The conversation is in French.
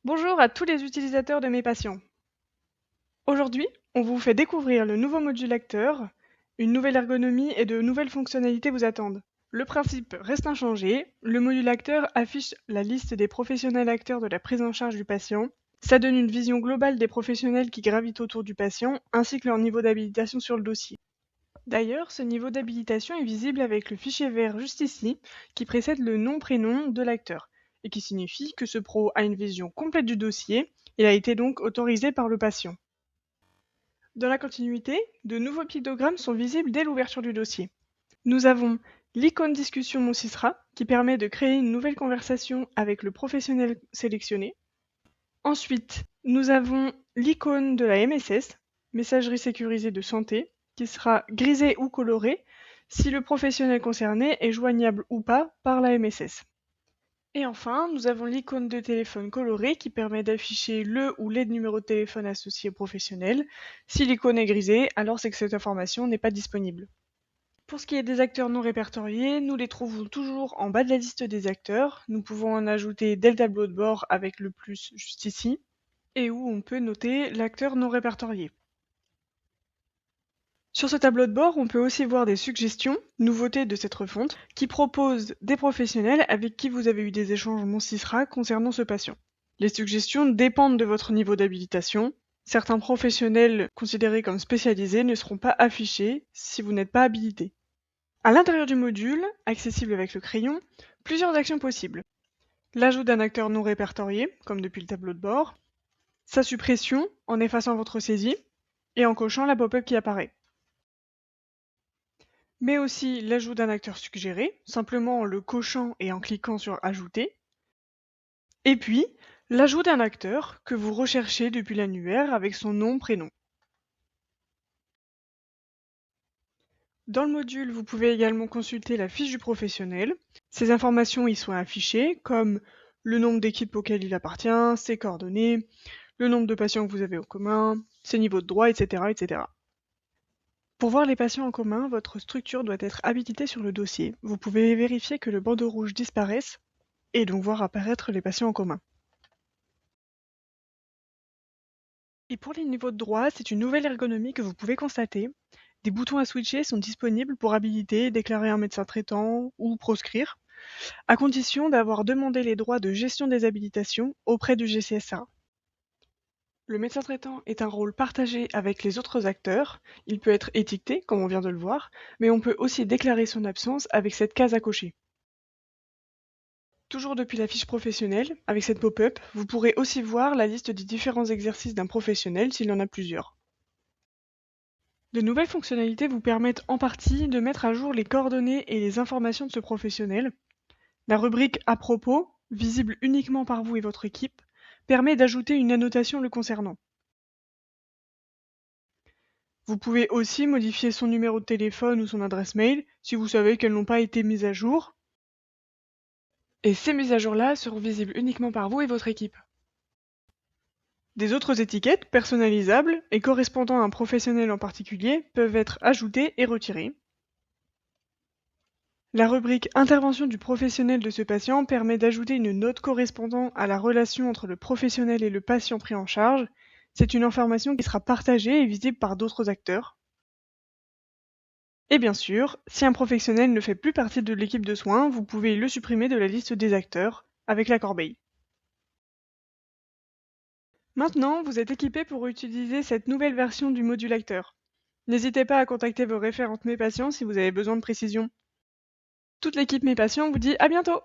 Bonjour à tous les utilisateurs de mes patients. Aujourd'hui, on vous fait découvrir le nouveau module acteur, une nouvelle ergonomie et de nouvelles fonctionnalités vous attendent. Le principe reste inchangé, le module acteur affiche la liste des professionnels acteurs de la prise en charge du patient. Ça donne une vision globale des professionnels qui gravitent autour du patient, ainsi que leur niveau d'habilitation sur le dossier. D'ailleurs, ce niveau d'habilitation est visible avec le fichier vert juste ici, qui précède le nom-prénom de l'acteur, et qui signifie que ce pro a une vision complète du dossier, et a été donc autorisé par le patient. Dans la continuité, de nouveaux pictogrammes sont visibles dès l'ouverture du dossier. Nous avons l'icône discussion Mon Sisra, qui permet de créer une nouvelle conversation avec le professionnel sélectionné. Ensuite, nous avons l'icône de la MSS, messagerie sécurisée de santé, qui sera grisée ou colorée si le professionnel concerné est joignable ou pas par la MSS. Et enfin, nous avons l'icône de téléphone coloré qui permet d'afficher le ou les numéros de téléphone associés au professionnel. Si l'icône est grisée, alors c'est que cette information n'est pas disponible. Pour ce qui est des acteurs non répertoriés, nous les trouvons toujours en bas de la liste des acteurs. Nous pouvons en ajouter dès le tableau de bord avec le plus juste ici, et où on peut noter l'acteur non répertorié. Sur ce tableau de bord, on peut aussi voir des suggestions, nouveautés de cette refonte, qui proposent des professionnels avec qui vous avez eu des échanges Mon Sisra concernant ce patient. Les suggestions dépendent de votre niveau d'habilitation. Certains professionnels considérés comme spécialisés ne seront pas affichés si vous n'êtes pas habilité. À l'intérieur du module, accessible avec le crayon, plusieurs actions possibles. L'ajout d'un acteur non répertorié, comme depuis le tableau de bord, sa suppression en effaçant votre saisie et en cochant la pop-up qui apparaît. Mais aussi l'ajout d'un acteur suggéré, simplement en le cochant et en cliquant sur Ajouter. Et puis, l'ajout d'un acteur que vous recherchez depuis l'annuaire avec son nom, prénom. Dans le module, vous pouvez également consulter la fiche du professionnel. Ces informations y sont affichées, comme le nombre d'équipes auxquelles il appartient, ses coordonnées, le nombre de patients que vous avez en commun, ses niveaux de droit, etc., etc. Pour voir les patients en commun, votre structure doit être habilitée sur le dossier. Vous pouvez vérifier que le bandeau rouge disparaisse et donc voir apparaître les patients en commun. Et pour les niveaux de droit, c'est une nouvelle ergonomie que vous pouvez constater. Des boutons à switcher sont disponibles pour habiliter, déclarer un médecin traitant ou proscrire, à condition d'avoir demandé les droits de gestion des habilitations auprès du GCSA. Le médecin traitant est un rôle partagé avec les autres acteurs. Il peut être étiqueté, comme on vient de le voir, mais on peut aussi déclarer son absence avec cette case à cocher. Toujours depuis la fiche professionnelle, avec cette pop-up, vous pourrez aussi voir la liste des différents exercices d'un professionnel s'il y en a plusieurs. De nouvelles fonctionnalités vous permettent en partie de mettre à jour les coordonnées et les informations de ce professionnel. La rubrique « À propos », visible uniquement par vous et votre équipe, permet d'ajouter une annotation le concernant. Vous pouvez aussi modifier son numéro de téléphone ou son adresse mail si vous savez qu'elles n'ont pas été mises à jour. Et ces mises à jour-là seront visibles uniquement par vous et votre équipe. Des autres étiquettes personnalisables et correspondant à un professionnel en particulier peuvent être ajoutées et retirées. La rubrique Intervention du professionnel de ce patient permet d'ajouter une note correspondant à la relation entre le professionnel et le patient pris en charge. C'est une information qui sera partagée et visible par d'autres acteurs. Et bien sûr, si un professionnel ne fait plus partie de l'équipe de soins, vous pouvez le supprimer de la liste des acteurs avec la corbeille. Maintenant, vous êtes équipé pour utiliser cette nouvelle version du module acteur. N'hésitez pas à contacter vos référentes Mes Patients si vous avez besoin de précision. Toute l'équipe Mes Patients vous dit à bientôt!